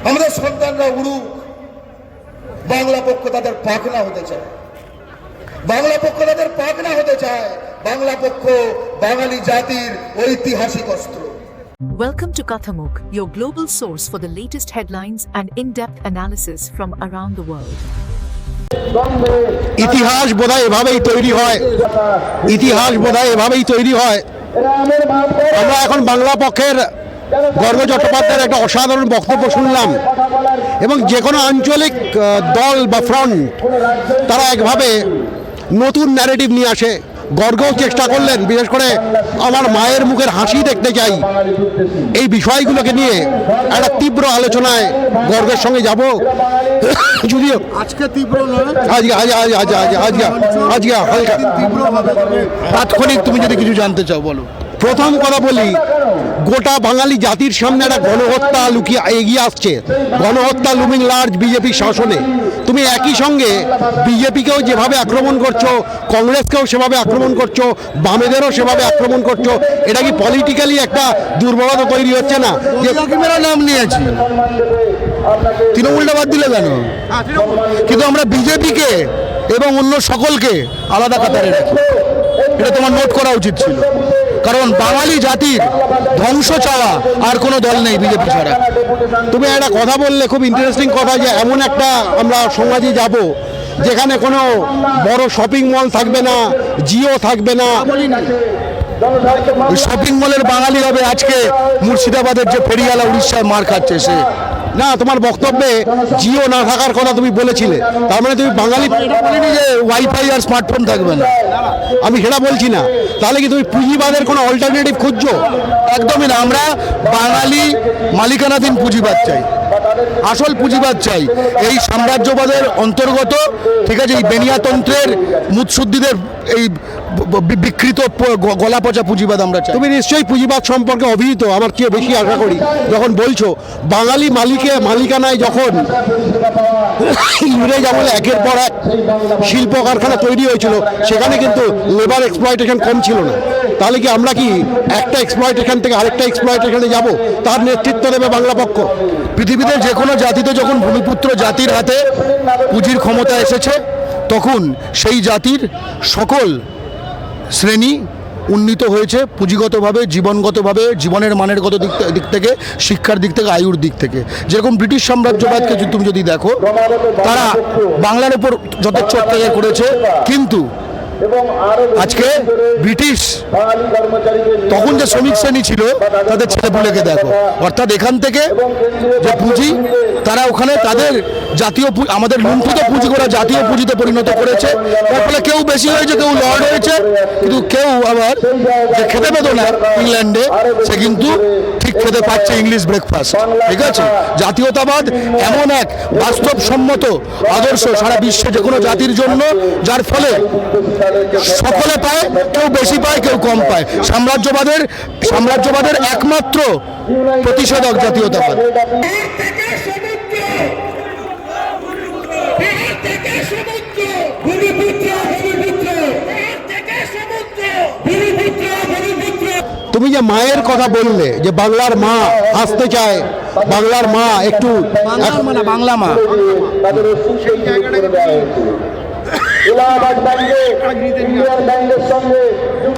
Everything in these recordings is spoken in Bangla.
আমাদের সন্তানরা উড়ুক, বাংলা পক্ষ তাদের পাখনা হতে চায়, বাংলা পক্ষ তাদের পাখনা হতে চায়। বাংলা পক্ষ বাঙালি জাতির ঐতিহাসিক অস্ত্র। Welcome to Kathamuk, your global source for the latest headlines and in-depth analysis from around the world. ইতিহাস বোধহয় এভাবেই তৈরি হয়, ইতিহাস বোধহয় এভাবেই তৈরি হয়। আমরা এখন বাংলা পক্ষের গর্গ চট্টোপাধ্যায়ের একটা অসাধারণ বক্তব্য শুনলাম, এবং যে কোনো আঞ্চলিক দল বা ফ্রন্ট তারা একভাবে নতুন ন্যারেটিভ নিয়ে আসে। গর্গও চেষ্টা করলেন, বিশেষ করে আমার মায়ের মুখের হাসি দেখতে চাই, এই বিষয়গুলোকে নিয়ে একটা তীব্র আলোচনায় গর্গের সঙ্গে যাব। যদিও আজকে তীব্র নয়, আজকে হালকা তাৎক্ষণিক। তুমি যদি কিছু জানতে চাও বলো। প্রথম কথা বলি, গোটা বাঙালি জাতির সামনে একটা গণহত্যা লুকিয়ে এগিয়ে আসছে, গণহত্যা লুমিং লার্জ বিজেপির শাসনে। তুমি একই সঙ্গে বিজেপিকেও যেভাবে আক্রমণ করছো, কংগ্রেসকেও সেভাবে আক্রমণ করছো, বামেদেরও সেভাবে আক্রমণ করছো। এটা কি পলিটিক্যালি একটা দুর্বলতা তৈরি হচ্ছে না? যে নাম নিয়েছি, তৃণমূলটা বাদ দিলে কেন? কিন্তু আমরা বিজেপিকে এবং অন্য সকলকে আলাদা কাতারে রাখি, এটা তোমার নোট করা উচিত ছিল। কারণ বাঙালি জাতির ধ্বংস চাওয়া আর কোনো দল নেই বিজেপি ছাড়া। তুমি একটা কথা বললে, খুব ইন্টারেস্টিং কথা, যে এমন একটা আমরা সমাজে যাব যেখানে কোনো বড় শপিং মল থাকবে না, জিও থাকবে না। শপিং মলের বাঙালি হবে আজকে মুর্শিদাবাদের যে ফেরিওয়ালা উড়িষ্যায় মার খাচ্ছে সে। না, তোমার বক্তব্যে জিও না থাকার কথা তুমি বলেছিলে, তার মানে তুমি বাঙালি বলিনি যে ওয়াইফাই আর স্মার্টফোন থাকবে না। আমি সেটা বলছি না। তাহলে কি তুমি পুঁজিবাদের কোনো অল্টারনেটিভ খুঁজছো? একদমই না। আমরা বাঙালি মালিকানাধীন পুঁজিবাদ চাই, আসল পুঁজিবাদ চাই, এই সাম্রাজ্যবাদের অন্তর্গত। ঠিক আছে, এই বেনিয়াতন্ত্রের মুৎসুদ্দিদের এই বিকৃত গলা পচা পুঁজিবাদ আমরা চাই। তুমি নিশ্চয়ই পুঁজিবাদ সম্পর্কে অভিহিত, আমার চেয়ে বেশি আশা করি, যখন বলছো বাঙালি মালিকানায় যখন ইংরেজ আমলে একের পর এক শিল্প কারখানা তৈরি হয়েছিল, সেখানে কিন্তু লেবার এক্সপ্লয়টেশন কম ছিল না। তাহলে কি আমরা কি একটা এক্সপ্লয়টেশন থেকে আরেকটা এক্সপ্লয়টেশনে যাব? তার নেতৃত্ব দেবে বাংলা পক্ষ। পৃথিবীতে যে কোনো জাতিতে যখন ভূমিপুত্র জাতির হাতে পুঁজির ক্ষমতা এসেছে, তখন সেই জাতির সকল শ্রেণী উন্নীত হয়েছে পুঁজিগতভাবে, জীবনগতভাবে, জীবনের মানের দিক থেকে, শিক্ষার দিক থেকে, আয়ুর দিক থেকে। যেরকম ব্রিটিশ সাম্রাজ্যবাদকে তুমি যদি দেখো, তারা বাংলার উপর যথেচ্ছ অত্যাচার করেছে, কিন্তু আজকে ব্রিটিশ তখন যে শ্রমিক শ্রেণী ছিল তাদের ছেলেপুলেকে দেখো। অর্থাৎ এখান থেকে যে পুঁজি, তারা ওখানে তাদের জাতীয়, আমাদের লুণ্ঠিত পুঁজি করা জাতীয় পুঁজিতে পরিণত করেছে। তার ফলে কেউ বেশি হয়েছে, কেউ লর্ড হয়েছে, কিন্তু কেউ আবার যে খেতে পেত না ইংল্যান্ডে, সে কিন্তু ঠিক খেতে পাচ্ছে ইংলিশ ব্রেকফাস্ট। ঠিক আছে, জাতীয়তাবাদ এমন এক বাস্তবসম্মত আদর্শ সারা বিশ্বে যে কোনো জাতির জন্য, যার ফলে সকলে পায়, কেউ বেশি পায়, কেউ কম পায়। সাম্রাজ্যবাদের একমাত্র প্রতিষেধক জাতীয়তাবাদ। তুমি যে মায়ের কথা বললে, যে বাংলার মা আসতে চায়, বাংলার মা একটু বাংলা মা,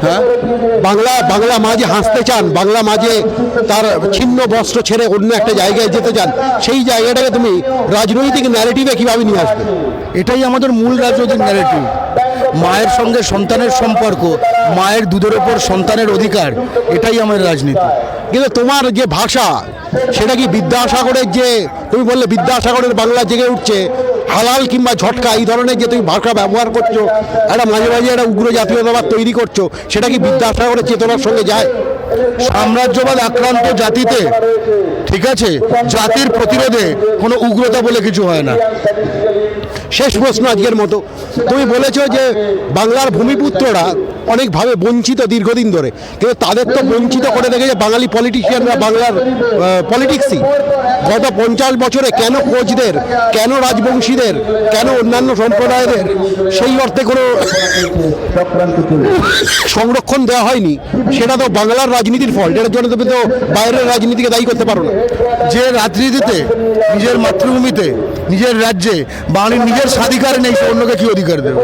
হ্যাঁ, বাংলা মা যে হাসতে চান, বাংলা মা যে তার ছিন্ন বস্ত্র ছেড়ে অন্য একটা জায়গায় যেতে চান, সেই জায়গাটাকে তুমি রাজনৈতিক ন্যারেটিভে কিভাবে নিয়ে আসবে? এটাই আমাদের মূল রাজনৈতিক ন্যারেটিভ। মায়ের সঙ্গে সন্তানের সম্পর্ক, মায়ের দুধের ওপর সন্তানের অধিকার, এটাই আমাদের রাজনীতি। কিন্তু তোমার যে ভাষা, সেটা কি বিদ্যাসাগরের, যে তুমি বললে বিদ্যাসাগরের বাংলা জেগে উঠছে, হালাল কিংবা ঝটকা, এই ধরনের যে তুমি ভাষা ব্যবহার করছো, একটা মাঝে মাঝে একটা উগ্র জাতীয়তাবাদ তৈরি করছো, সেটা কি বিদ্যাসাগরের চেতনার সঙ্গে যায়? সাম্রাজ্যবাদ আক্রান্ত জাতিতে, ঠিক আছে, জাতির প্রতিরোধে কোনো উগ্রতা বলে কিছু হয় না। শেষ প্রশ্ন আজকের মতো, তুমি বলেছো যে বাংলার ভূমিপুত্ররা অনেকভাবে বঞ্চিত দীর্ঘদিন ধরে, কিন্তু তাদের তো বঞ্চিত করে দেখেছে বাঙালি পলিটিশিয়ানরা, বাংলার পলিটিক্সই। গত 50 বছরে কেন কোচদের, কেন রাজবংশীদের, কেন অন্যান্য সম্প্রদায়ের সেই অর্থে কোনো সংরক্ষণ দেওয়া হয়নি? সেটা তো বাংলার রাজনীতির ফল, এটার জন্য তুমি তো বাইরের রাজনীতিকে দায়ী করতে পারো না। যে রাজনীতিতে নিজের মাতৃভূমিতে, নিজের রাজ্যে বাঙালির নিজের স্বাধিকার নেই, সে অন্যকে কি অধিকার দেবে?